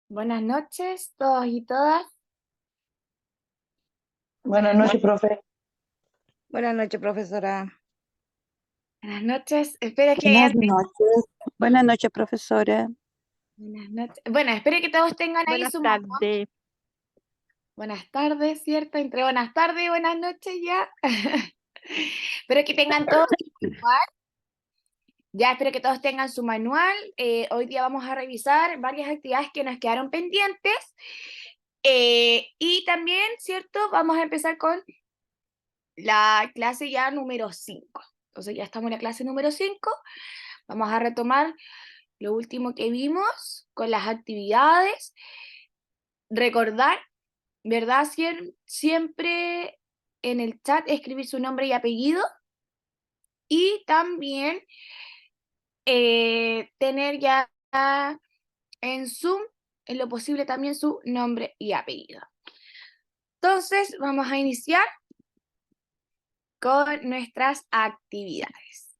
Buenas noches, todos y todas. Buenas noches, profe. Buenas noches, profesora. Buenas noches, espero que Buenas noches. Buenas noches, profesora. Buenas noches. Bueno, espero que todos tengan ahí Buenas su tardes. Buenas tardes, ¿cierto? Entre buenas tardes y buenas noches ya. Espero que tengan todos su manual. Ya, espero que todos tengan su manual. Hoy día vamos a revisar varias actividades que nos quedaron pendientes. Y también, ¿cierto? Vamos a empezar con la clase ya número 5. Entonces ya estamos en la clase número 5. Vamos a retomar lo último que vimos con las actividades. Recordar, ¿verdad? Siempre en el chat escribir su nombre y apellido. Y también tener ya en Zoom, en lo posible también su nombre y apellido. Entonces, vamos a iniciar con nuestras actividades.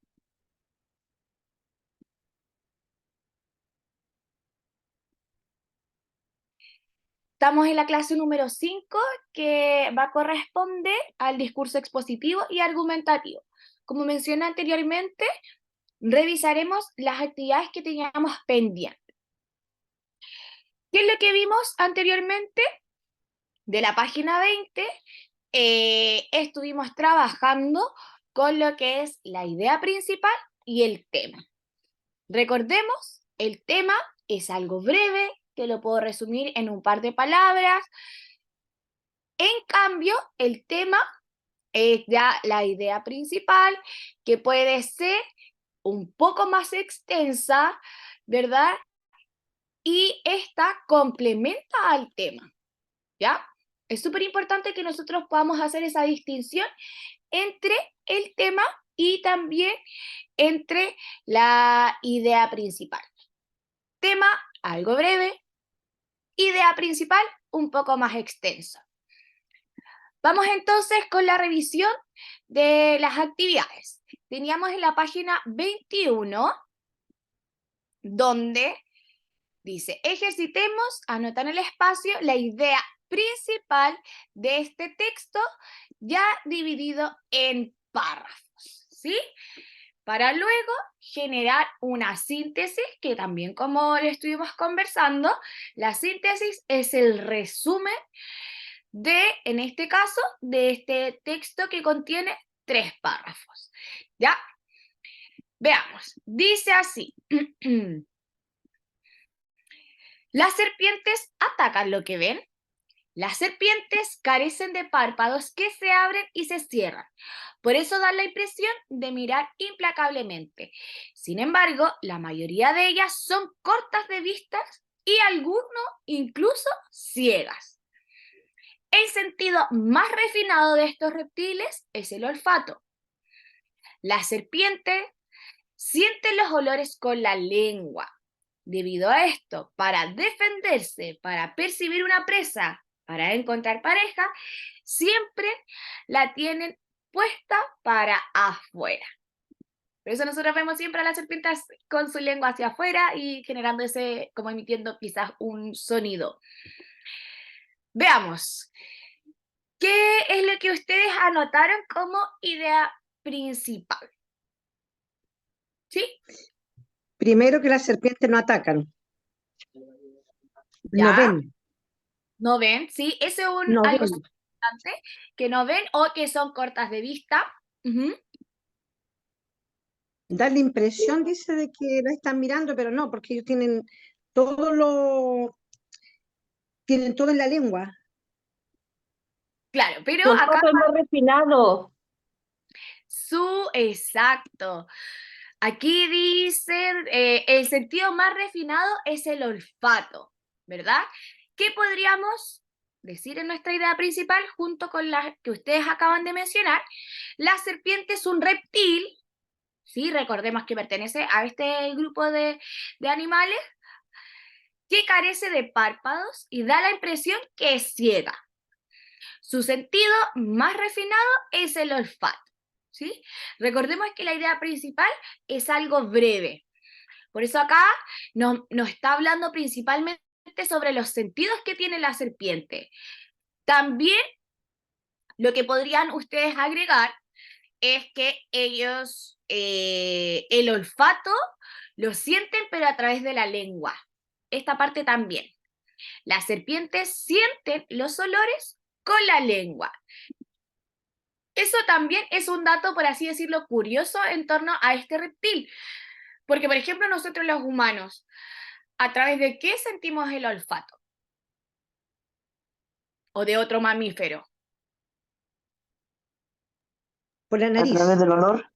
Estamos en la clase número 5, que va a corresponder al discurso expositivo y argumentativo. Como mencioné anteriormente, revisaremos las actividades que teníamos pendientes. ¿Qué es lo que vimos anteriormente? De la página 20, estuvimos trabajando con lo que es la idea principal y el tema. Recordemos, el tema es algo breve, que lo puedo resumir en un par de palabras. En cambio, el tema es ya la idea principal, que puede ser un poco más extensa, ¿verdad? Y esta complementa al tema, ¿ya? Es súper importante que nosotros podamos hacer esa distinción entre el tema y también entre la idea principal. Tema, algo breve. Idea principal, un poco más extensa. Vamos entonces con la revisión de las actividades. Teníamos en la página 21, donde dice, ejercitemos, anota en el espacio la idea principal de este texto, ya dividido en párrafos, ¿sí? Para luego generar una síntesis, que también como lo estuvimos conversando, la síntesis es el resumen de, en este caso, de este texto que contiene 3 párrafos. ¿Ya? Veamos, dice así. Las serpientes atacan lo que ven. Las serpientes carecen de párpados que se abren y se cierran. Por eso dan la impresión de mirar implacablemente. Sin embargo, la mayoría de ellas son cortas de vistas y algunos incluso ciegas. El sentido más refinado de estos reptiles es el olfato. La serpiente siente los olores con la lengua. Debido a esto, para defenderse, para percibir una presa, para encontrar pareja, siempre la tienen puesta para afuera. Por eso nosotros vemos siempre a las serpientes con su lengua hacia afuera y generando ese, como emitiendo quizás un sonido. Veamos, ¿qué es lo que ustedes anotaron como idea principal? ¿Sí? Primero que las serpientes no atacan. ¿Ya? No ven. No ven, ¿sí? Ese es No algo ven. importante, que no ven o que son cortas de vista. Da la impresión, dice, de que la están mirando, pero no, porque ellos tienen todo tienen todo en la lengua. Claro, pero Su acá olfato es más refinado. exacto. Aquí dicen, el sentido más refinado es el olfato, ¿verdad? ¿Qué podríamos decir en nuestra idea principal junto con la que ustedes acaban de mencionar? La serpiente es un reptil, ¿sí? Recordemos que pertenece a este grupo de animales que carece de párpados y da la impresión que es ciega. Su sentido más refinado es el olfato, ¿sí? Recordemos que la idea principal es algo breve. Por eso acá nos está hablando principalmente brevemente sobre los sentidos que tiene la serpiente. También lo que podrían ustedes agregar es que ellos el olfato lo sienten, pero a través de la lengua. Esta parte también. Las serpientes sienten los olores con la lengua. Eso también es un dato, por así decirlo, curioso en torno a este reptil. Porque, por ejemplo, nosotros los humanos, ¿a través de qué sentimos el olfato? ¿O de otro mamífero? Por la A nariz. través del olor,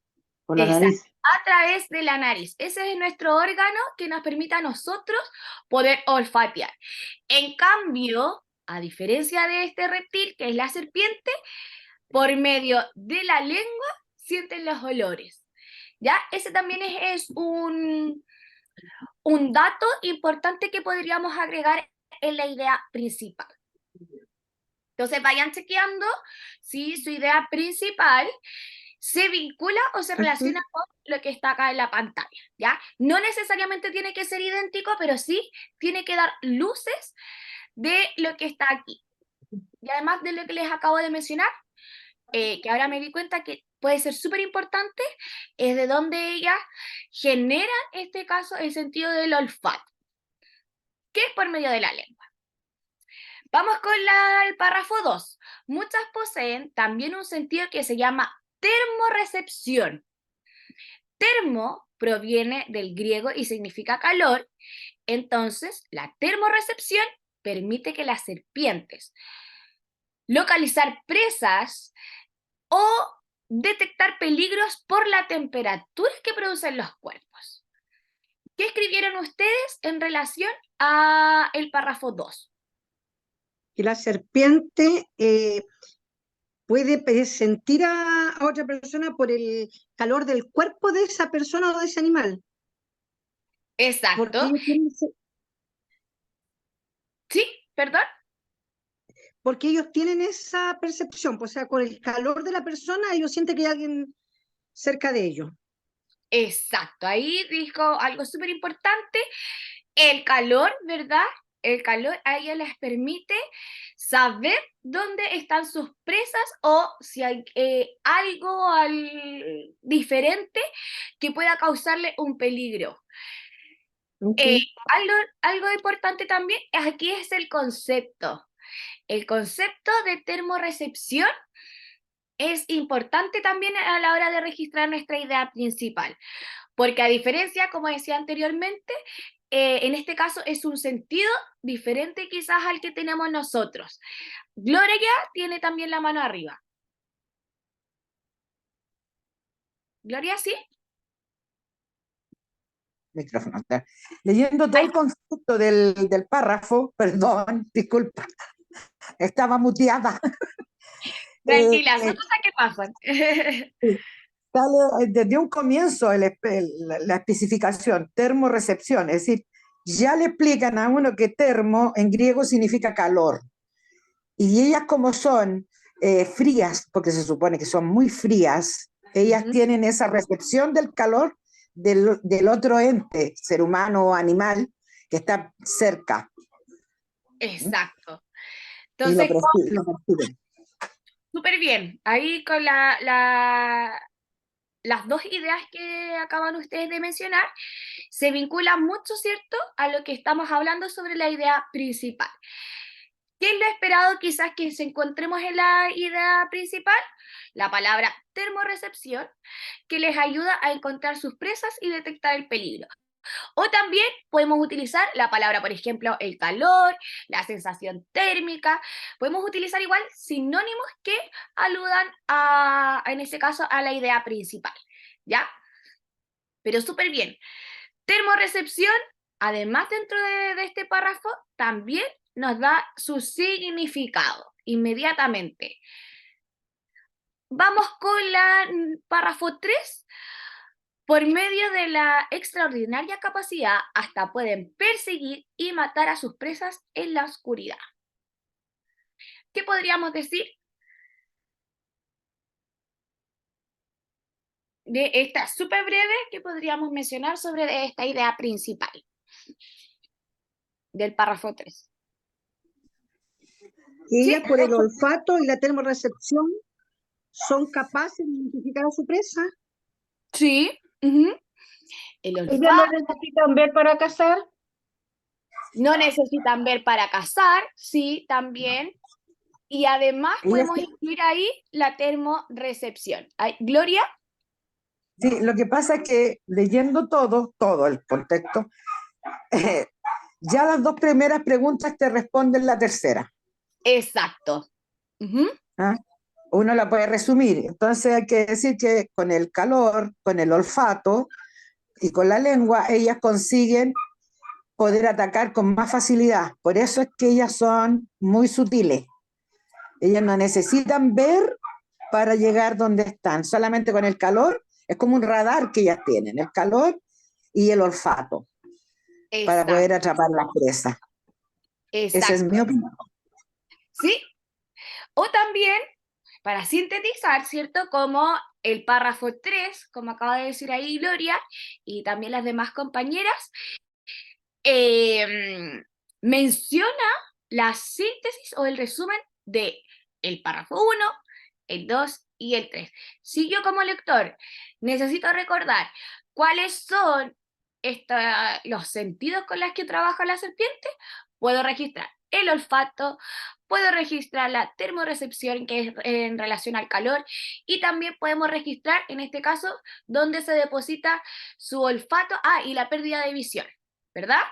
por la Exacto. nariz. A través de la nariz. Ese es nuestro órgano que nos permite a nosotros poder olfatear. En cambio, a diferencia de este reptil, que es la serpiente, por medio de la lengua sienten los olores. ¿Ya? Ese también es un dato importante que podríamos agregar en la idea principal. Entonces vayan chequeando si su idea principal se vincula o se relaciona con lo que está acá en la pantalla, ¿ya? No necesariamente tiene que ser idéntico, pero sí tiene que dar luces de lo que está aquí. Y además de lo que les acabo de mencionar, que ahora me di cuenta que puede ser súper importante, es de donde ella genera, en este caso, el sentido del olfato, que es por medio de la lengua. Vamos con el párrafo 2. Muchas poseen también un sentido que se llama termorrecepción. Termo proviene del griego y significa calor, entonces la termorrecepción permite que las serpientes localizar presas o detectar peligros por la temperatura que producen los cuerpos. ¿Qué escribieron ustedes en relación a el párrafo 2? Que la serpiente puede sentir a otra persona por el calor del cuerpo de esa persona o de ese animal. Porque Exacto. ellos tienen, ¿Sí? ¿Perdón? porque ellos tienen esa percepción, pues, o sea, con el calor de la persona ellos sienten que hay alguien cerca de ellos. Exacto. Ahí dijo algo súper importante. El calor, ¿verdad? El calor a ellas les permite saber dónde están sus presas o si hay algo diferente que pueda causarle un peligro. Okay. Algo importante también aquí es el concepto. El concepto de termorrecepción es importante también a la hora de registrar nuestra idea principal, porque a diferencia, como decía anteriormente, en este caso es un sentido diferente quizás al que tenemos nosotros. Gloria tiene también la mano arriba. Gloria, ¿sí? Micrófono. Leyendo todo Ay, el concepto del párrafo, perdón, disculpa, estaba muteada. tranquila, son cosas que pasan. Sale desde un comienzo la especificación, termorrecepción, es decir, ya le explican a uno que termo en griego significa calor. Y ellas como son frías, porque se supone que son muy frías, ellas tienen esa recepción del calor del otro ente, ser humano o animal, que está cerca. Exacto. Y lo Entonces, perciben. súper bien. Ahí con las dos ideas que acaban ustedes de mencionar se vinculan mucho, ¿cierto?, a lo que estamos hablando sobre la idea principal. ¿Qué es lo esperado quizás que se encontremos en la idea principal? La palabra termorrecepción, que les ayuda a encontrar sus presas y detectar el peligro. O también podemos utilizar la palabra, por ejemplo, el calor, la sensación térmica. Podemos utilizar igual sinónimos que aludan en este caso, a la idea principal, ¿ya? Pero súper bien. Termorrecepción, además dentro de este párrafo, también nos da su significado inmediatamente. Vamos con el párrafo 3. Por medio de la extraordinaria capacidad, hasta pueden perseguir y matar a sus presas en la oscuridad. ¿Qué podríamos decir de esta súper breve que podríamos mencionar sobre esta idea principal? del párrafo 3. Y ¿Sí? ellas por el olfato y la termorrecepción son capaces de identificar a su presa. Sí. ujú. El Ellas olfato. no necesitan ver para cazar. No necesitan ver para cazar, sí, también. Y además Ellas podemos sí- incluir ahí la termorrecepción. Gloria, sí, lo que pasa es que leyendo todo el contexto, eh, ya las dos primeras preguntas te responden la tercera. exacto. Ujú, ¿Ah? Uno la puede resumir. Entonces hay que decir que con el calor, con el olfato y con la lengua, ellas consiguen poder atacar con más facilidad. Por eso es que ellas son muy sutiles. Ellas no necesitan ver para llegar donde están. Solamente con el calor, es como un radar que ellas tienen, el calor y el olfato, para exacto, poder atrapar las presas. Esa es mi exacto. opinión. ¿Sí? O también, para sintetizar, ¿cierto? Como el párrafo 3, como acaba de decir ahí Gloria, y también las demás compañeras, menciona la síntesis o el resumen de el párrafo 1, el 2 y el 3. Si yo como lector necesito recordar cuáles son los sentidos con los que trabaja la serpiente, puedo registrar el olfato, puedo registrar la termorrecepción, que es en relación al calor, y también podemos registrar, en este caso, dónde se deposita su olfato, y la pérdida de visión, ¿verdad?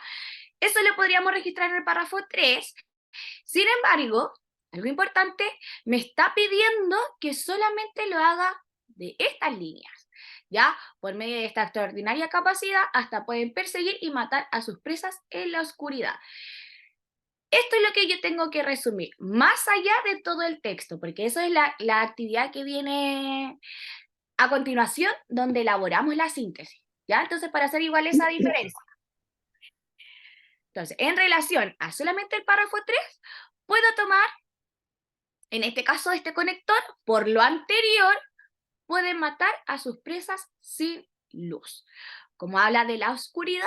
Eso lo podríamos registrar en el párrafo 3. Sin embargo, algo importante, me está pidiendo que solamente lo haga de estas líneas. ¿Ya? Por medio de esta extraordinaria capacidad, hasta pueden perseguir y matar a sus presas en la oscuridad. Esto es lo que yo tengo que resumir, más allá de todo el texto, porque eso es la actividad que viene a continuación, donde elaboramos la síntesis. ¿Ya? Entonces, para hacer igual esa diferencia. Entonces, en relación a solamente el párrafo 3, puedo tomar, en este caso, este conector, por lo anterior, puede matar a sus presas sin luz. Como habla de la oscuridad,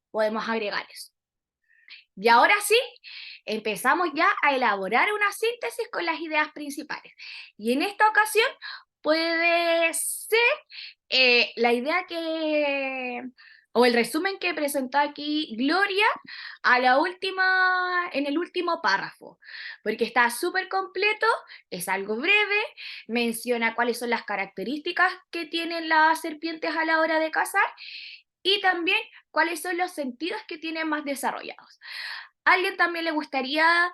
podemos agregar eso. Y ahora sí, empezamos ya a elaborar una síntesis con las ideas principales. Y en esta ocasión puede ser la idea o el resumen que presentó aquí Gloria en el último párrafo, porque está súper completo, es algo breve, menciona cuáles son las características que tienen las serpientes a la hora de cazar y también cuáles son los sentidos que tienen más desarrollados. ¿A alguien también le gustaría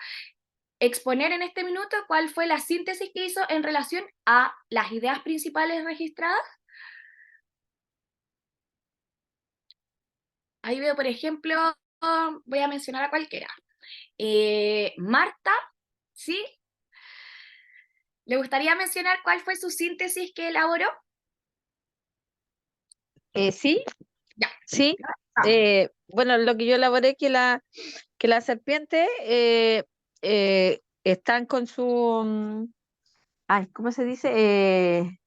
exponer en este minuto cuál fue la síntesis que hizo en relación a las ideas principales registradas? Ahí veo, por ejemplo, voy a mencionar a cualquiera. Marta, ¿sí? ¿Le gustaría mencionar cuál fue su síntesis que elaboró? Sí, Ya. sí. Vamos. Bueno, lo que yo elaboré que la serpiente están con su, ¿cómo se dice?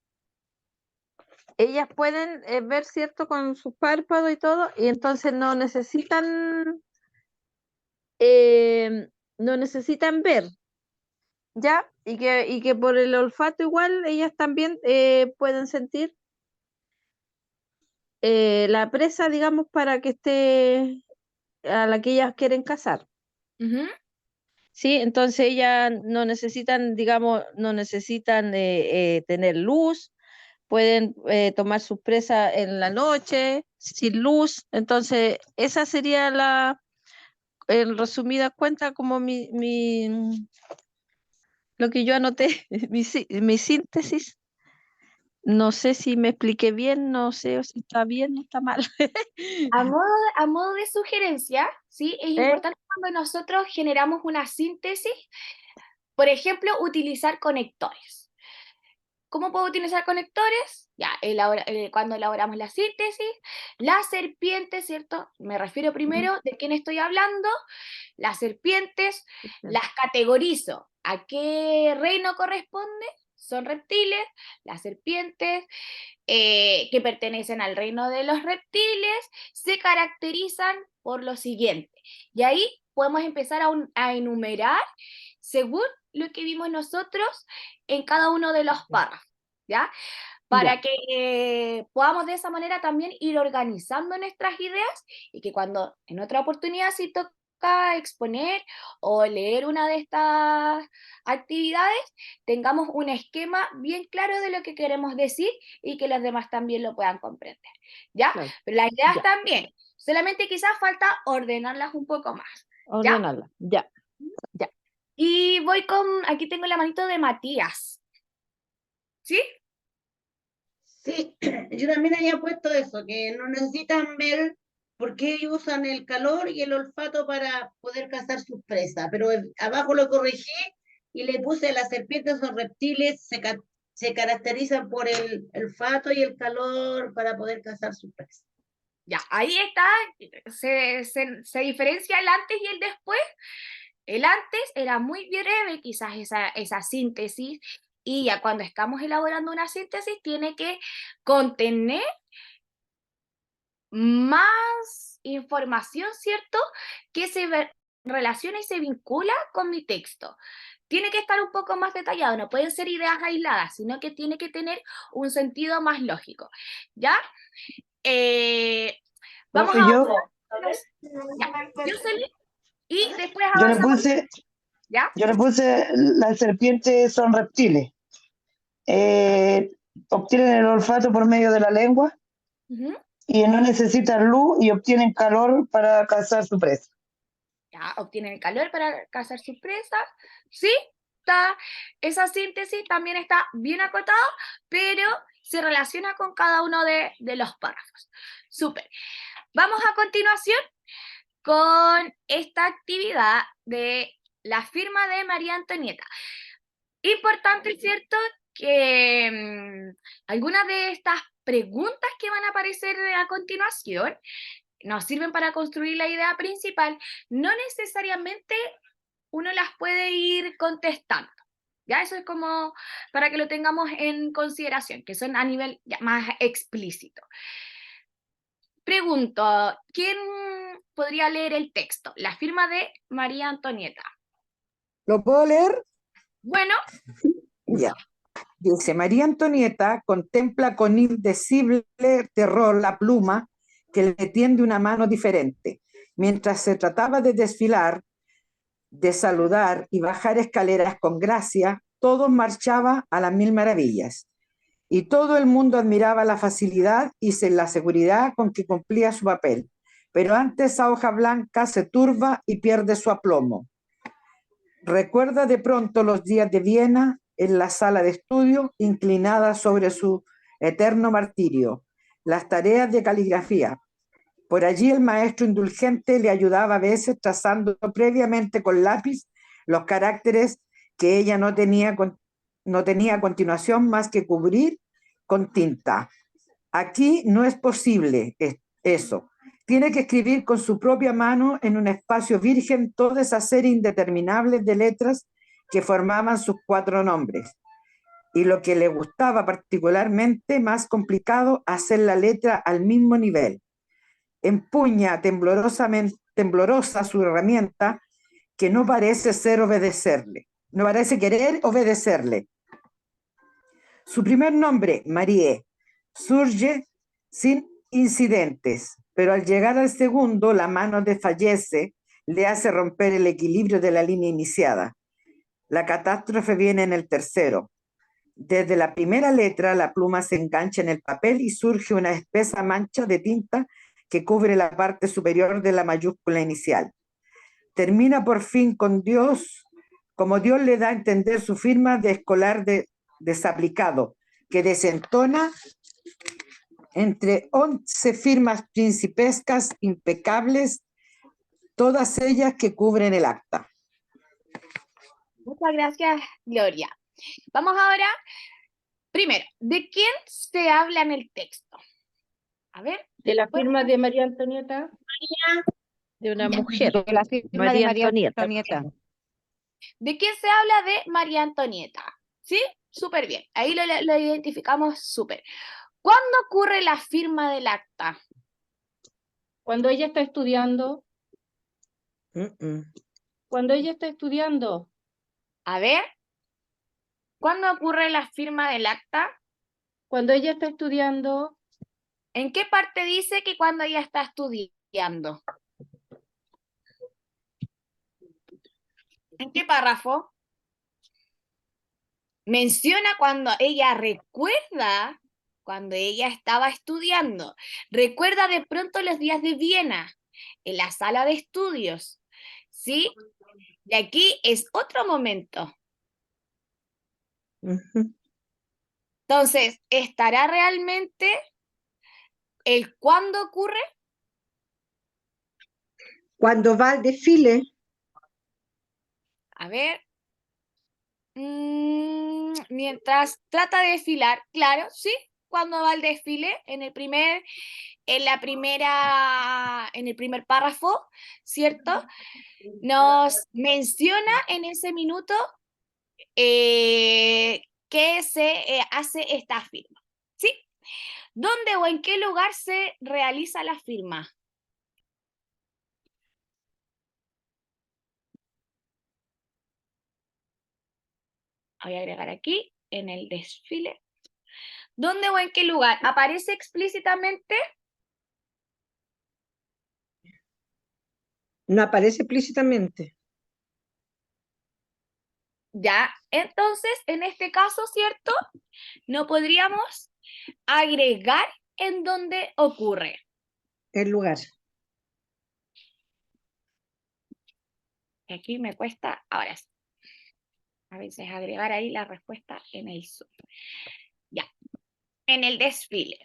Ellas pueden ver, ¿cierto? Con sus párpados y todo, y entonces eh, no necesitan ver, ¿ya? Y que por el olfato igual ellas también pueden sentir la presa, digamos, para que esté a la que ellas quieren cazar. Ujú. Sí, entonces ellas no necesitan, digamos, no necesitan tener luz, pueden tomar sus presas en la noche, sin luz. Entonces, esa sería en resumidas cuentas, como lo que yo anoté, mi síntesis. No sé si me expliqué bien, no sé si está bien o está mal. A modo de sugerencia, ¿sí? Es ¿Eh? importante cuando nosotros generamos una síntesis, por ejemplo, utilizar conectores. ¿Cómo puedo utilizar conectores? Ya, cuando elaboramos la síntesis, las serpientes, ¿cierto? Me refiero primero de quién estoy hablando. Las serpientes las categorizo. ¿A qué reino corresponde? Son reptiles. Las serpientes que pertenecen al reino de los reptiles se caracterizan por lo siguiente. Y ahí podemos empezar a enumerar según lo que vimos nosotros en cada uno de los párrafos, ¿ya? Para que podamos de esa manera también ir organizando nuestras ideas y que cuando en otra oportunidad si toca exponer o leer una de estas actividades, tengamos un esquema bien claro de lo que queremos decir y que los demás también lo puedan comprender, ¿ya? Claro. Pero las ideas Ya. también, solamente quizás falta ordenarlas un poco más. Ordenarla. Ya. Y voy con, aquí tengo la manito de Matías, ¿sí? Sí, yo también había puesto eso, que no necesitan ver por qué ellos usan el calor y el olfato para poder cazar sus presas, pero abajo lo corregí y le puse las serpientes son reptiles, se caracterizan por el olfato y el calor para poder cazar sus presas. Ya, ahí está, se diferencia el antes y el después. El antes era muy breve, quizás esa síntesis, y ya cuando estamos elaborando una síntesis tiene que contener más información, ¿cierto? Que se relaciona y se vincula con mi texto. Tiene que estar un poco más detallado, no pueden ser ideas aisladas, sino que tiene que tener un sentido más lógico, ¿ya? Vamos Profe, a... yo, Jocelyn, y después yo le avanzamos, puse, ¿ya? yo le puse las serpientes son reptiles. Obtienen el olfato por medio de la lengua Ujú. y no necesitan luz y obtienen calor para cazar su presa. Ya, obtienen el calor para cazar sus presas, ¿sí? Esa síntesis también está bien acotada, pero se relaciona con cada uno de los párrafos. Súper. Vamos a continuación con esta actividad de la firma de María Antonieta. Importante, ¿cierto? Que algunas de estas preguntas que van a aparecer a continuación nos sirven para construir la idea principal, no necesariamente uno las puede ir contestando. Ya eso es como para que lo tengamos en consideración, que son a nivel ya más explícito. Pregunto, ¿quién podría leer el texto? La firma de María Antonieta. ¿Lo puedo leer? Bueno, Ya. Dice, María Antonieta contempla con indecible terror la pluma que le tiende una mano diferente. Mientras se trataba de desfilar, de saludar y bajar escaleras con gracia, todo marchaba a las mil maravillas. Y todo el mundo admiraba la facilidad y la seguridad con que cumplía su papel. Pero antes esa hoja blanca se turba y pierde su aplomo. Recuerda de pronto los días de Viena en la sala de estudio, inclinada sobre su eterno martirio, las tareas de caligrafía. Por allí el maestro indulgente le ayudaba a veces trazando previamente con lápiz los caracteres que ella no tenía a continuación más que cubrir con tinta. Aquí no es posible eso. Tiene que escribir con su propia mano en un espacio virgen toda esa serie indeterminable de letras que formaban sus 4 nombres. Y lo que le gustaba particularmente, más complicado, hacer la letra al mismo nivel. Empuña temblorosa su herramienta que no parece no parece querer obedecerle. Su primer nombre, Marie, surge sin incidentes, pero al llegar al segundo, la mano desfallece, le hace romper el equilibrio de la línea iniciada. La catástrofe viene en el tercero. Desde la primera letra, la pluma se engancha en el papel y surge una espesa mancha de tinta que cubre la parte superior de la mayúscula inicial. Termina por fin con Dios, como Dios le da a entender su firma de escolar desaplicado, que desentona entre 11 firmas principescas impecables, todas ellas que cubren el acta. muchas gracias, Gloria. Vamos ahora, primero, ¿de quién se habla en el texto? A ver. De la firma de María Antonieta. De una Ya. mujer. De la firma María de María Antonieta. Antonieta. ¿De quién se habla? De María Antonieta. ¿Sí? Súper bien. Ahí lo identificamos súper. ¿Cuándo ocurre la firma del acta? Cuando ella está estudiando, Mm. cuando ella está estudiando, A ver, ¿cuándo ocurre la firma del acta? cuando ella está estudiando, ¿En qué parte dice que cuando ella está estudiando? ¿En qué párrafo? Menciona cuando ella recuerda, cuando ella estaba estudiando. Recuerda de pronto los días de Viena, en la sala de estudios. ¿Sí? Y aquí es otro momento. Ujú. Entonces, ¿estará realmente el cuándo ocurre? Cuando va al desfile, A ver. Mientras trata de desfilar, claro, sí, cuando va al desfile, en el primer párrafo, ¿cierto? Nos menciona en ese minuto que se hace esta firma, ¿sí? ¿Dónde o en qué lugar se realiza la firma? Voy a agregar aquí, en el desfile. ¿Dónde o en qué lugar? ¿Aparece explícitamente? no aparece explícitamente. Ya, entonces, en este caso, ¿cierto? No podríamos agregar en dónde ocurre. El lugar. Aquí me cuesta, ahora sí. A veces agregar ahí la respuesta en el Zoom. Ya, en el desfile.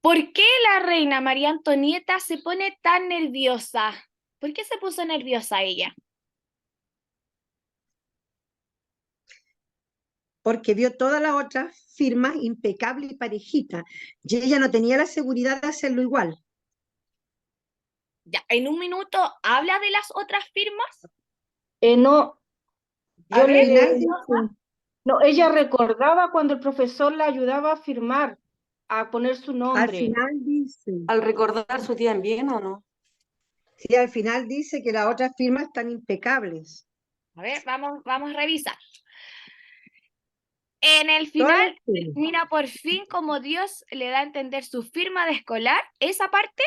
¿Por qué la reina María Antonieta se pone tan nerviosa? ¿Por qué se puso nerviosa ella? Porque vio todas las otras firmas impecable y parejita, y ella no tenía la seguridad de hacerlo igual. Ya, en un minuto habla de las otras firmas. no, A yo ver, Al final le, dice, no, ella recordaba cuando el profesor la ayudaba a firmar, a poner su al nombre. final dice, Al recordar su día en Viena, ¿o no? sí, al final dice que las otras firmas están impecables. A ver, vamos a revisar. En el Todas final, las firmas. mira por fin como Dios le da a entender su firma de escolar, esa parte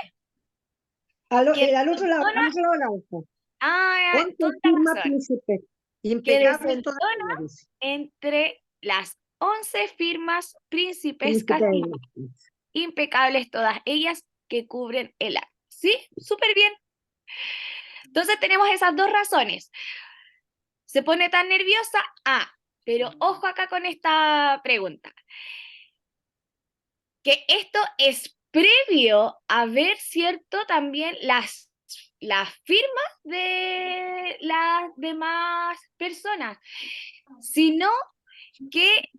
que Al otro lado, desentona, de la hoja. 11 toda la firmas razón, príncipes, que impecables todas desentona ellas, dice. entre las 11 firmas principescas Príncipes. impecables todas ellas que cubren el acta. ¿Sí? Súper bien. Entonces tenemos esas dos razones. Se pone tan nerviosa, pero ojo acá con esta pregunta. Que esto es previo a ver, ¿cierto? También las firmas de las demás personas, sino que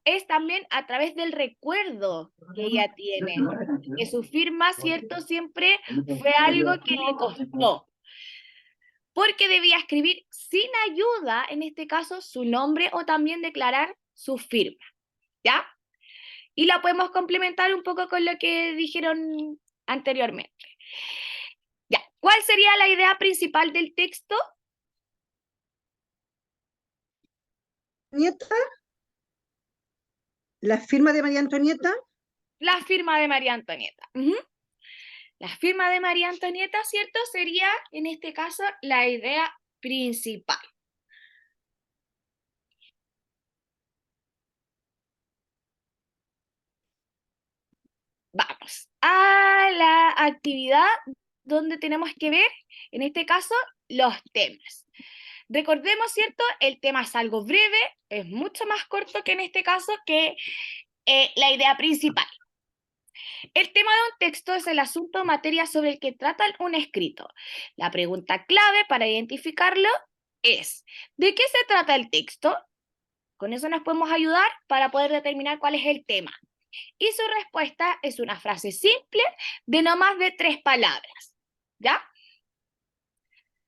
es también a través del recuerdo que ella tiene, que su firma, ¿cierto? Siempre fue algo que le costó, porque debía escribir sin ayuda, en este caso, su nombre o también declarar su firma, ¿ya? Y la podemos complementar un poco con lo que dijeron anteriormente. Ya, ¿cuál sería la idea principal del texto? Antonieta, la firma de María Antonieta, La firma de María Antonieta. La firma de María Antonieta, ¿cierto? Sería, en este caso, la idea principal. Vamos a la actividad donde tenemos que ver, en este caso, los temas. Recordemos, ¿cierto? El tema es algo breve, es mucho más corto que en este caso que la idea principal. El tema de un texto es el asunto o materia sobre el que trata un escrito. La pregunta clave para identificarlo es, ¿de qué se trata el texto? Con eso nos podemos ayudar para poder determinar cuál es el tema. Y su respuesta es una frase simple de no más de 3 palabras. ¿Ya?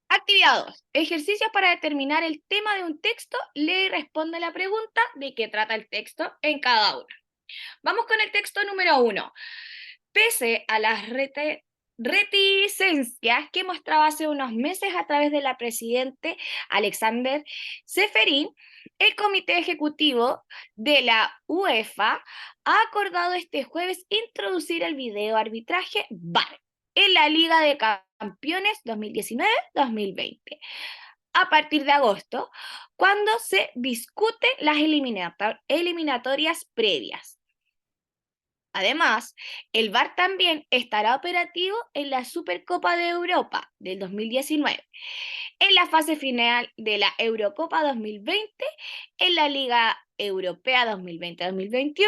Actividad 2. Ejercicios para determinar el tema de un texto. Lee y responde la pregunta de qué trata el texto en cada una. Vamos con el texto número 1. Pese a las reticencias que mostraba hace unos meses a través de la presidente Alexander Ceferin, el Comité Ejecutivo de la UEFA ha acordado este jueves introducir el video arbitraje VAR en la Liga de Campeones 2019-2020 a partir de agosto, cuando se discuten las eliminatorias previas. Además, el VAR también estará operativo en la Supercopa de Europa del 2019, en la fase final de la Eurocopa 2020, en la Liga Europea 2020-2021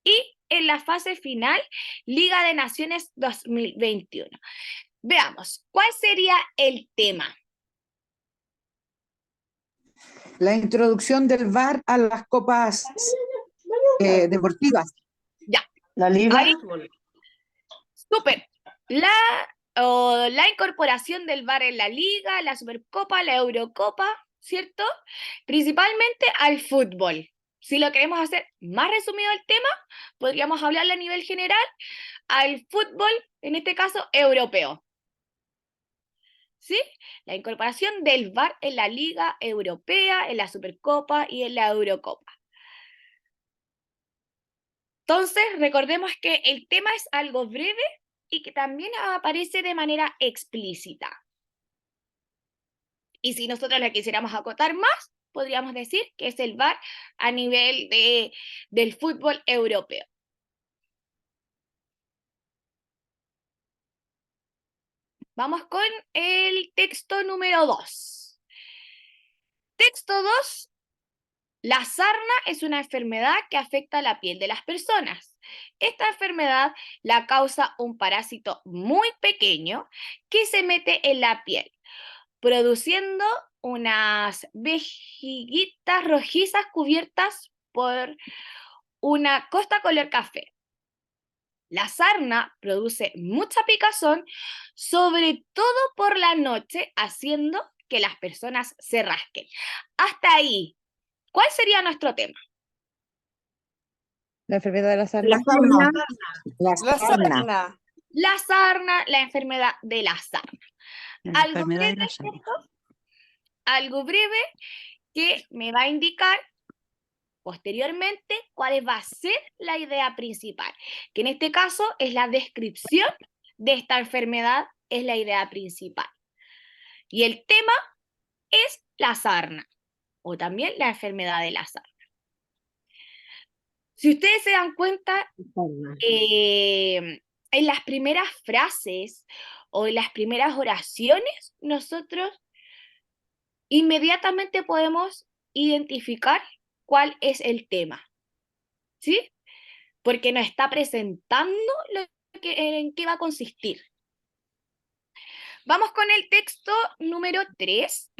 y en la fase final Liga de Naciones 2021. Veamos, ¿cuál sería el tema? La introducción del VAR a las copas deportivas. Ya. La liga. Ahí, súper. La incorporación del VAR en la Liga, la Supercopa, la Eurocopa, ¿cierto? Principalmente al fútbol. Si lo queremos hacer más resumido el tema, podríamos hablarle a nivel general al fútbol, en este caso europeo. ¿Sí? La incorporación del VAR en la Liga Europea, en la Supercopa y en la Eurocopa. Entonces, recordemos que el tema es algo breve y que también aparece de manera explícita. Y si nosotros le quisiéramos acotar más, podríamos decir que es el VAR a nivel del fútbol europeo. Vamos con el texto número 2. Texto 2. La sarna es una enfermedad que afecta la piel de las personas. Esta enfermedad la causa un parásito muy pequeño que se mete en la piel, produciendo unas vejiguitas rojizas cubiertas por una costa color café. La sarna produce mucha picazón, sobre todo por la noche, haciendo que las personas se rasquen. Hasta ahí, ¿cuál sería nuestro tema? La enfermedad de la sarna. La sarna. La La sarna. sarna. La sarna, la enfermedad de la sarna. La Algo enfermedad de breve, la sarna. ¿cierto? Algo breve que me va a indicar posteriormente cuál va a ser la idea principal, que en este caso es la descripción de esta enfermedad, es la idea principal. Y el tema es la sarna, o también la enfermedad de la sarna. Si ustedes se dan cuenta, en las primeras frases o en las primeras oraciones, nosotros inmediatamente podemos identificar cuál es el tema, ¿sí? Porque nos está presentando en qué va a consistir. Vamos con el texto número 3.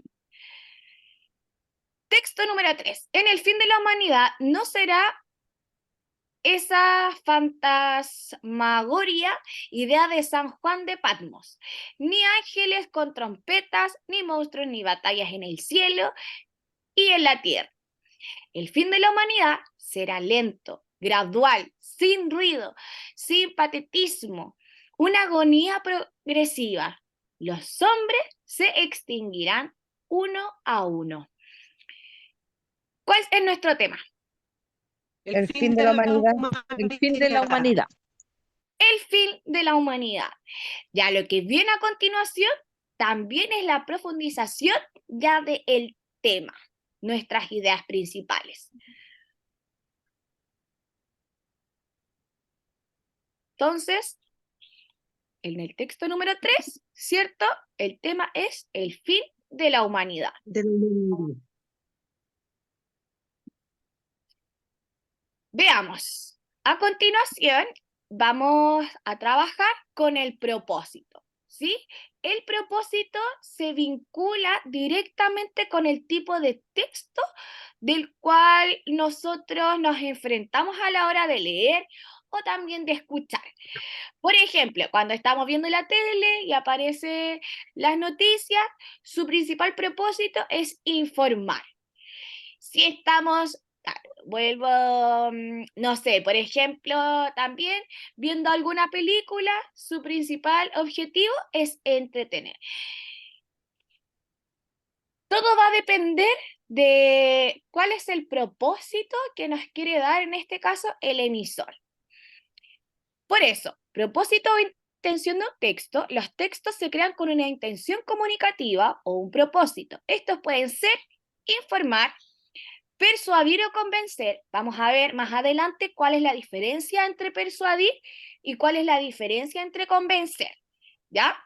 Texto número 3. En el fin de la humanidad no será esa fantasmagoria idea de San Juan de Patmos, ni ángeles con trompetas, ni monstruos, ni batallas en el cielo y en la tierra. El fin de la humanidad será lento, gradual, sin ruido, sin patetismo, una agonía progresiva. Los hombres se extinguirán uno a uno. ¿Cuál es nuestro tema? El fin de la humanidad. El fin de la humanidad. El fin de la humanidad. Ya lo que viene a continuación también es la profundización ya del tema, nuestras ideas principales. Entonces, en el texto número 3, ¿cierto? El tema es el fin de la humanidad. Veamos. A continuación, vamos a trabajar con el propósito, ¿sí? El propósito se vincula directamente con el tipo de texto del cual nosotros nos enfrentamos a la hora de leer o también de escuchar. Por ejemplo, cuando estamos viendo la tele y aparecen las noticias, su principal propósito es informar. Si estamos vuelvo, no sé, por ejemplo, también viendo alguna película, su principal objetivo es entretener. Todo va a depender de cuál es el propósito que nos quiere dar, en este caso, el emisor. Por eso, propósito o intención de un texto, los textos se crean con una intención comunicativa o un propósito. Estos pueden ser informar, persuadir o convencer. Vamos a ver más adelante cuál es la diferencia entre persuadir y cuál es la diferencia entre convencer, ¿ya?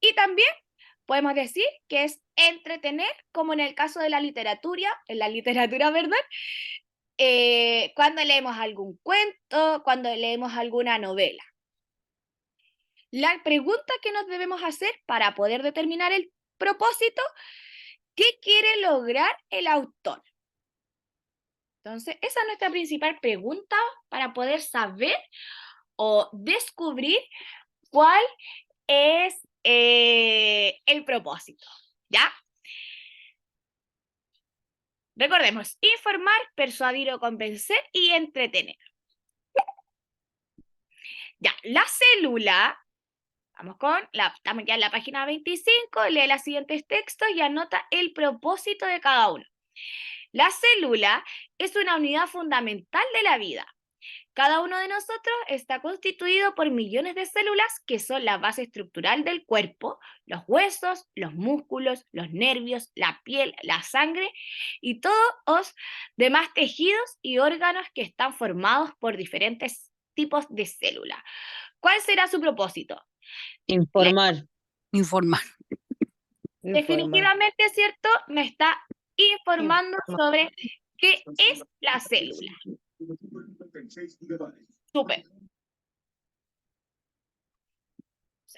Y también podemos decir que es entretener, como en el caso de la literatura, ¿verdad? Cuando leemos algún cuento, cuando leemos alguna novela. La pregunta que nos debemos hacer para poder determinar el propósito, ¿qué quiere lograr el autor? Entonces, esa es nuestra principal pregunta para poder saber o descubrir cuál es el propósito, ¿ya? Recordemos, informar, persuadir o convencer y entretener. Ya, la célula, estamos ya en la página 25, lee los siguientes textos y anota el propósito de cada uno. La célula es una unidad fundamental de la vida. Cada uno de nosotros está constituido por millones de células que son la base estructural del cuerpo, los huesos, los músculos, los nervios, la piel, la sangre y todos los demás tejidos y órganos que están formados por diferentes tipos de células. ¿Cuál será su propósito? Informar. Informar. Definitivamente, ¿cierto? Me está informando sobre qué es la célula. Súper.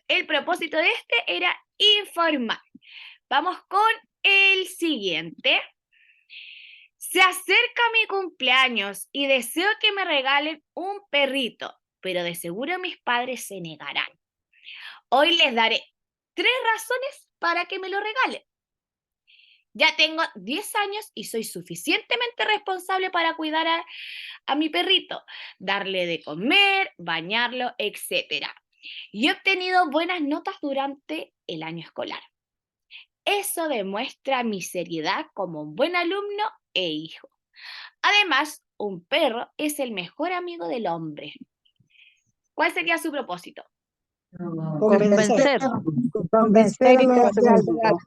El propósito de este era informar. Vamos con el siguiente. Se acerca mi cumpleaños y deseo que me regalen un perrito, pero de seguro mis padres se negarán. Hoy les daré 3 razones para que me lo regalen. Ya tengo 10 años y soy suficientemente responsable para cuidar a mi perrito, darle de comer, bañarlo, etc. Y he obtenido buenas notas durante el año escolar. Eso demuestra mi seriedad como un buen alumno e hijo. Además, un perro es el mejor amigo del hombre. ¿Cuál sería su propósito? Convencer. Convencer a los de alrededor.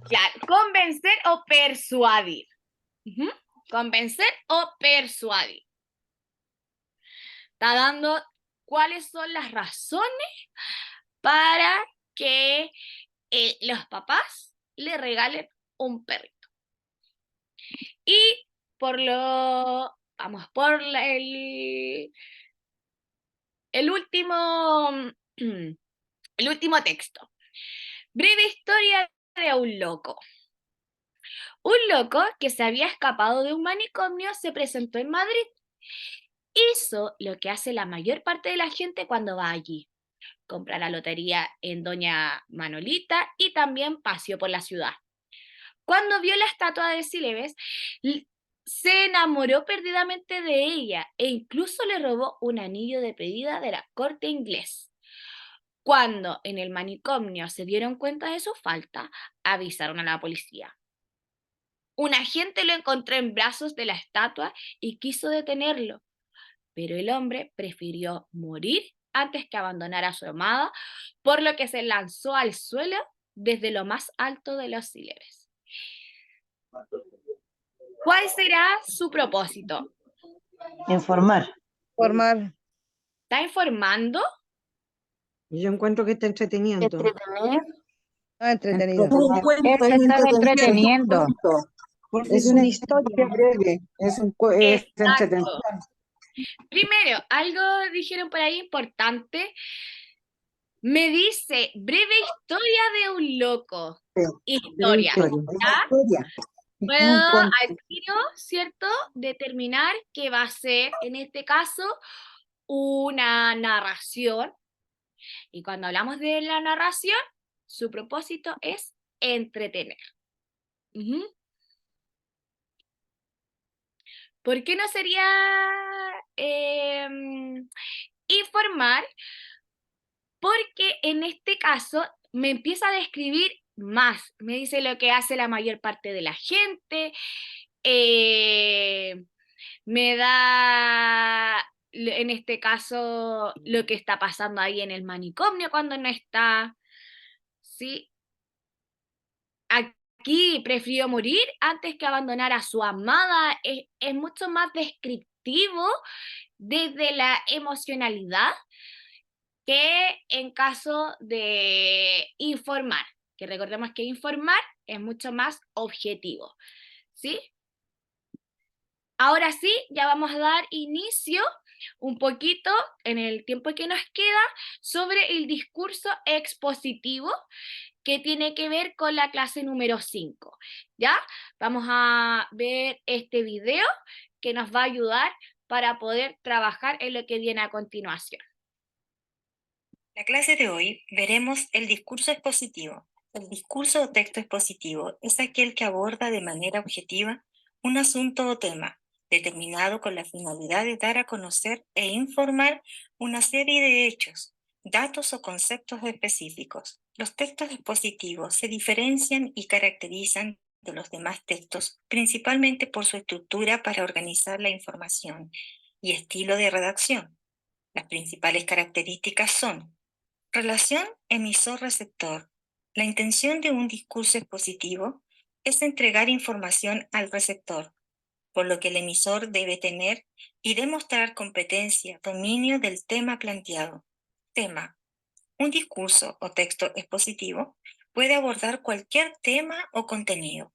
Claro, convencer o persuadir. Convencer o persuadir. Está dando cuáles son las razones para que los papás le regalen un perrito. Y vamos por el último texto. Breve historia de un loco. Un loco que se había escapado de un manicomio se presentó en Madrid. Hizo lo que hace la mayor parte de la gente cuando va allí. Compra la lotería en Doña Manolita y también paseó por la ciudad. Cuando vio la estatua de Célebes, se enamoró perdidamente de ella e incluso le robó un anillo de pedida de la corte inglés. Cuando en el manicomio se dieron cuenta de su falta, avisaron a la policía. Un agente lo encontró en brazos de la estatua y quiso detenerlo, pero el hombre prefirió morir antes que abandonar a su amada, por lo que se lanzó al suelo desde lo más alto de los Célebes. ¿Cuál será su propósito? Informar. Formar. ¿Está informando? Yo encuentro que está entreteniendo. Entretener. Ah, entretenido. Un cuento, es Estar entreteniendo. Porque Es una historia breve, es Exacto. entretenimiento. Primero, algo dijeron por ahí importante. Me dice, breve historia de un loco. Historia. ¿Ya? Puedo al tiro, ¿cierto? Determinar que va a ser, en este caso, una narración. Y cuando hablamos de la narración, su propósito es entretener. ¿Por qué no sería informar? Porque en este caso me empieza a describir más, me dice lo que hace la mayor parte de la gente, me da en este caso lo que está pasando ahí en el manicomio cuando no está, ¿sí? Aquí prefirió morir antes que abandonar a su amada, es mucho más descriptivo desde la emocionalidad que en caso de informar, que recordemos que informar es mucho más objetivo, ¿sí? Ahora sí, ya vamos a dar inicio un poquito en el tiempo que nos queda sobre el discurso expositivo que tiene que ver con la clase número 5, ¿ya? Vamos a ver este video que nos va a ayudar para poder trabajar en lo que viene a continuación. En la clase de hoy veremos el discurso expositivo. El discurso o texto expositivo es aquel que aborda de manera objetiva un asunto o tema, determinado con la finalidad de dar a conocer e informar una serie de hechos, datos o conceptos específicos. Los textos expositivos se diferencian y caracterizan de los demás textos, principalmente por su estructura para organizar la información y estilo de redacción. Las principales características son: relación emisor-receptor. La intención de un discurso expositivo es entregar información al receptor, por lo que el emisor debe tener y demostrar competencia, dominio del tema planteado. Tema. Un discurso o texto expositivo puede abordar cualquier tema o contenido.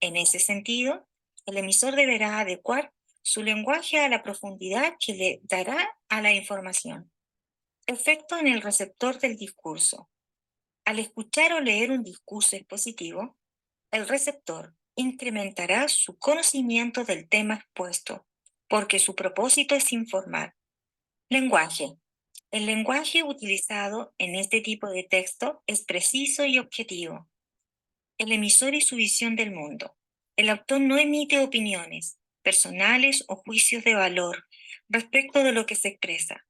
En ese sentido, el emisor deberá adecuar su lenguaje a la profundidad que le dará a la información. Efecto en el receptor del discurso. Al escuchar o leer un discurso expositivo, el receptor incrementará su conocimiento del tema expuesto, porque su propósito es informar. Lenguaje. El lenguaje utilizado en este tipo de texto es preciso y objetivo. El emisor y su visión del mundo. El autor no emite opiniones personales o juicios de valor respecto de lo que se expresa.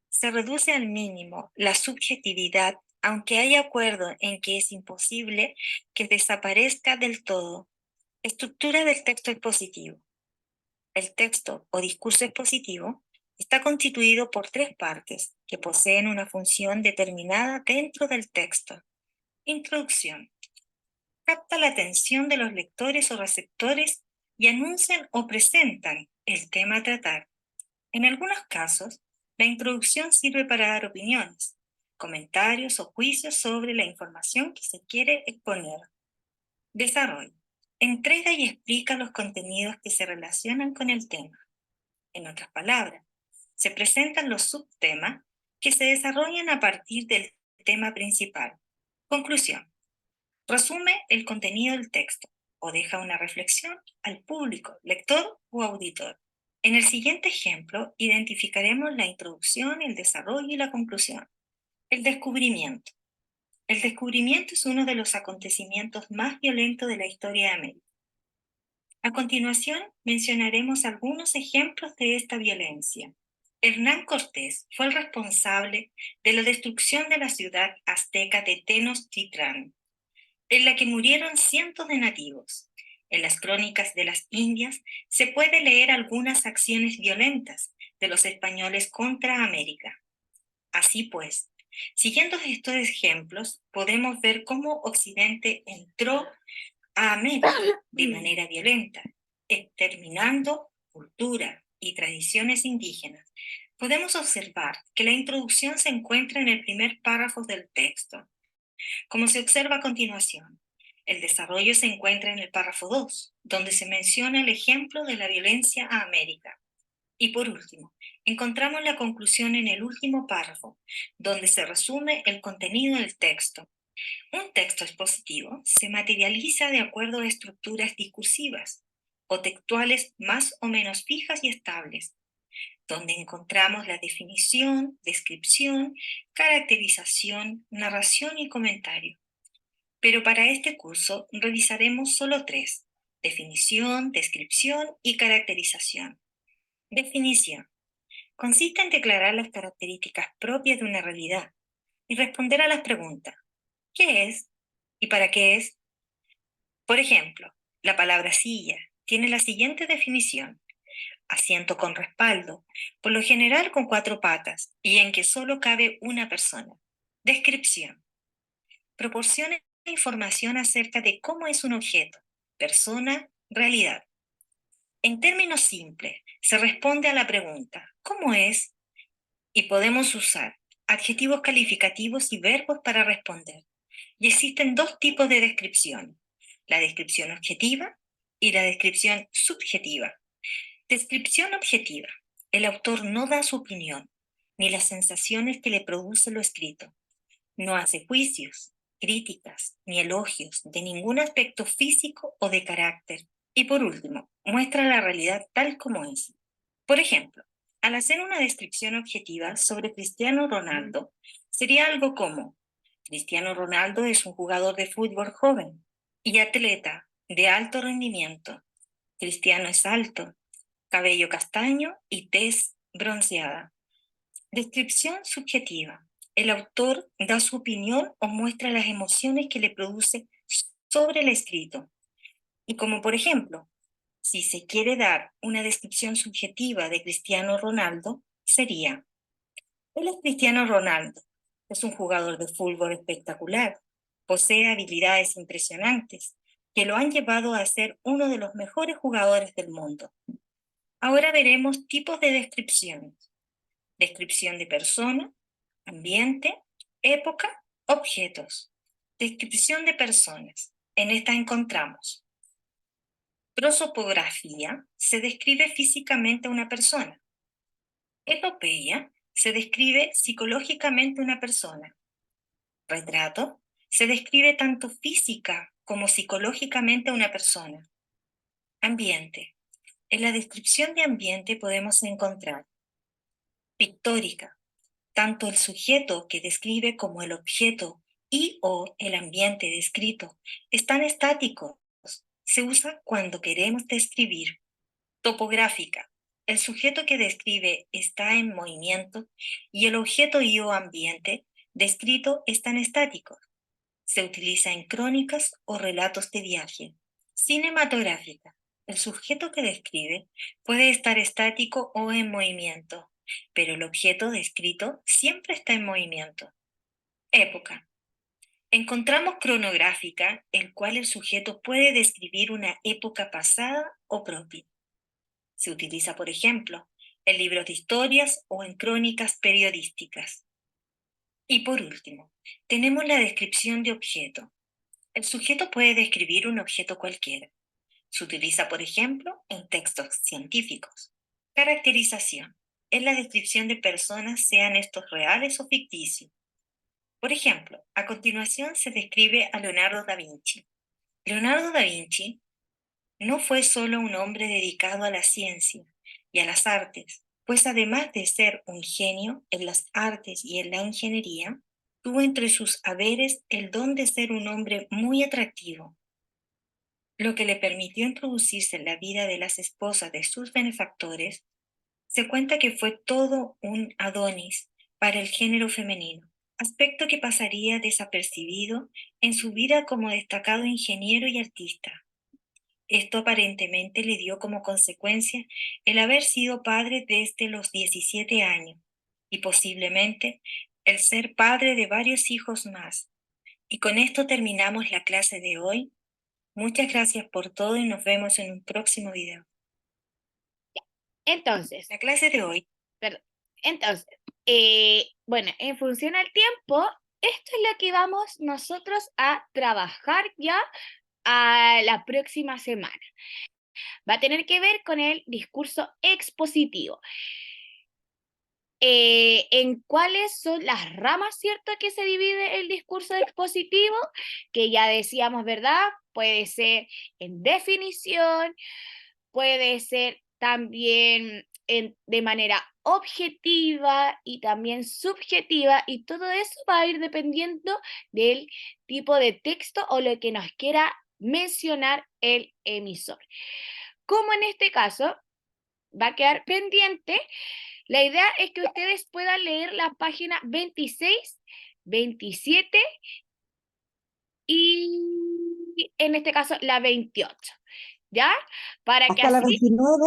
Se reduce al mínimo la subjetividad, aunque hay acuerdo en que es imposible que desaparezca del todo. Estructura del texto expositivo. El texto o discurso expositivo está constituido por 3 partes que poseen una función determinada dentro del texto. Introducción. Capta la atención de los lectores o receptores y anuncian o presentan el tema a tratar. En algunos casos, la introducción sirve para dar opiniones, comentarios o juicios sobre la información que se quiere exponer. Desarrollo. Entrega y explica los contenidos que se relacionan con el tema. En otras palabras, se presentan los subtemas que se desarrollan a partir del tema principal. Conclusión. Resume el contenido del texto o deja una reflexión al público, lector o auditor. En el siguiente ejemplo, identificaremos la introducción, el desarrollo y la conclusión. El descubrimiento. El descubrimiento es uno de los acontecimientos más violentos de la historia de América. A continuación, mencionaremos algunos ejemplos de esta violencia. Hernán Cortés fue el responsable de la destrucción de la ciudad azteca de Tenochtitlán, en la que murieron cientos de nativos. En las crónicas de las Indias se puede leer algunas acciones violentas de los españoles contra América. Así pues, siguiendo estos ejemplos, podemos ver cómo Occidente entró a América de manera violenta, exterminando cultura y tradiciones indígenas. Podemos observar que la introducción se encuentra en el primer párrafo del texto, como se observa a continuación. El desarrollo se encuentra en el párrafo 2, donde se menciona el ejemplo de la violencia a América. Y por último, encontramos la conclusión en el último párrafo, donde se resume el contenido del texto. Un texto expositivo se materializa de acuerdo a estructuras discursivas o textuales más o menos fijas y estables, donde encontramos la definición, descripción, caracterización, narración y comentario. Pero para este curso revisaremos solo 3, definición, descripción y caracterización. Definición. Consiste en declarar las características propias de una realidad y responder a las preguntas: ¿qué es? ¿Y para qué es? Por ejemplo, la palabra silla tiene la siguiente definición: asiento con respaldo, por lo general con 4 patas y en que solo cabe una persona. Descripción. Proporciona información acerca de cómo es un objeto, persona, realidad. En términos simples, se responde a la pregunta ¿cómo es? Y podemos usar adjetivos calificativos y verbos para responder. Y existen 2 tipos de descripción: la descripción objetiva y la descripción subjetiva. Descripción objetiva. El autor no da su opinión, ni las sensaciones que le produce lo escrito. No hace juicios, críticas, ni elogios de ningún aspecto físico o de carácter. Y por último, muestra la realidad tal como es. Por ejemplo, al hacer una descripción objetiva sobre Cristiano Ronaldo, sería algo como: Cristiano Ronaldo es un jugador de fútbol joven y atleta de alto rendimiento. Cristiano es alto, cabello castaño y tez bronceada. Descripción subjetiva. El autor da su opinión o muestra las emociones que le produce sobre el escrito. Y como por ejemplo, si se quiere dar una descripción subjetiva de Cristiano Ronaldo, sería: él es Cristiano Ronaldo, es un jugador de fútbol espectacular, posee habilidades impresionantes que lo han llevado a ser uno de los mejores jugadores del mundo. Ahora veremos tipos de descripciones: descripción de persona, ambiente, época, objetos. Descripción de personas. En esta encontramos: prosopografía, se describe físicamente a una persona. Epopeya, se describe psicológicamente a una persona. Retrato, se describe tanto física como psicológicamente a una persona. Ambiente. En la descripción de ambiente podemos encontrar: pictórica, tanto el sujeto que describe como el objeto y o el ambiente descrito están estáticos. Se usa cuando queremos describir. Topográfica. El sujeto que describe está en movimiento y el objeto y o ambiente descrito están estáticos. Se utiliza en crónicas o relatos de viaje. Cinematográfica. El sujeto que describe puede estar estático o en movimiento, pero el objeto descrito siempre está en movimiento. Época. Encontramos cronográfica, el cual el sujeto puede describir una época pasada o propia. Se utiliza, por ejemplo, en libros de historias o en crónicas periodísticas. Y por último, tenemos la descripción de objeto. El sujeto puede describir un objeto cualquiera. Se utiliza, por ejemplo, en textos científicos. Caracterización. Es la descripción de personas, sean estos reales o ficticios. Por ejemplo, a continuación se describe a Leonardo da Vinci. Leonardo da Vinci no fue solo un hombre dedicado a la ciencia y a las artes, pues además de ser un genio en las artes y en la ingeniería, tuvo entre sus haberes el don de ser un hombre muy atractivo, lo que le permitió introducirse en la vida de las esposas de sus benefactores. Se cuenta que fue todo un Adonis para el género femenino, aspecto que pasaría desapercibido en su vida como destacado ingeniero y artista. Esto aparentemente le dio como consecuencia el haber sido padre desde los 17 años y posiblemente el ser padre de varios hijos más. Y con esto terminamos la clase de hoy. Muchas gracias por todo y nos vemos en un próximo video. Entonces, La clase de hoy. Entonces, bueno, en función al tiempo, esto es lo que vamos nosotros a trabajar ya a la próxima semana. Va a tener que ver con el discurso expositivo. En cuáles son las ramas, ¿cierto?, que se divide el discurso expositivo, que ya decíamos, ¿verdad? Puede ser en definición, puede ser también de manera objetiva y también subjetiva, y todo eso va a ir dependiendo del tipo de texto o lo que nos quiera mencionar el emisor. Como en este caso va a quedar pendiente, la idea es que ustedes puedan leer la página 26, 27 y en este caso la 28, ¿ya? Para que Hasta la así 29.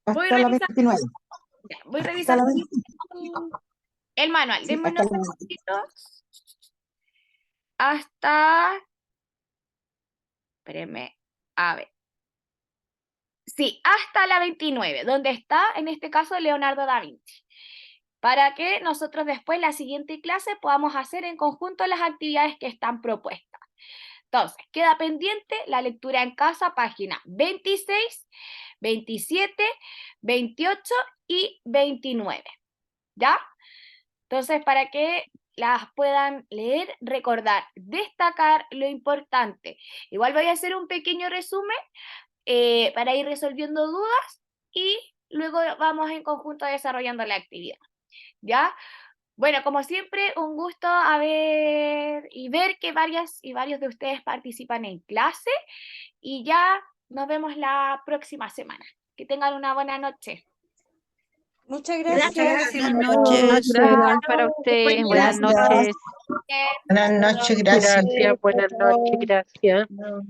voy Hasta la revisando, 29. ya, voy Hasta revisando la 29. el manual. Sí, Denme hasta unos la segunditos. Hasta, espérenme, a ver. Sí, hasta la 29, donde está en este caso Leonardo da Vinci, para que nosotros después la siguiente clase podamos hacer en conjunto las actividades que están propuestas. Entonces, queda pendiente la lectura en casa, página 26, 27, 28 y 29, ¿ya? Entonces, para que las puedan leer, recordar, destacar lo importante. Igual voy a hacer un pequeño resumen para ir resolviendo dudas y luego vamos en conjunto desarrollando la actividad, ¿ya? Bueno, como siempre, un gusto ver que varias y varios de ustedes participan en clase y ya nos vemos la próxima semana. Que tengan una buena noche. Muchas Gracias. gracias. Buenas noches. Gracias. Para ustedes. Buenas Gracias. noches. Buenas noches, gracias. Gracias, buenas noches, gracias. No.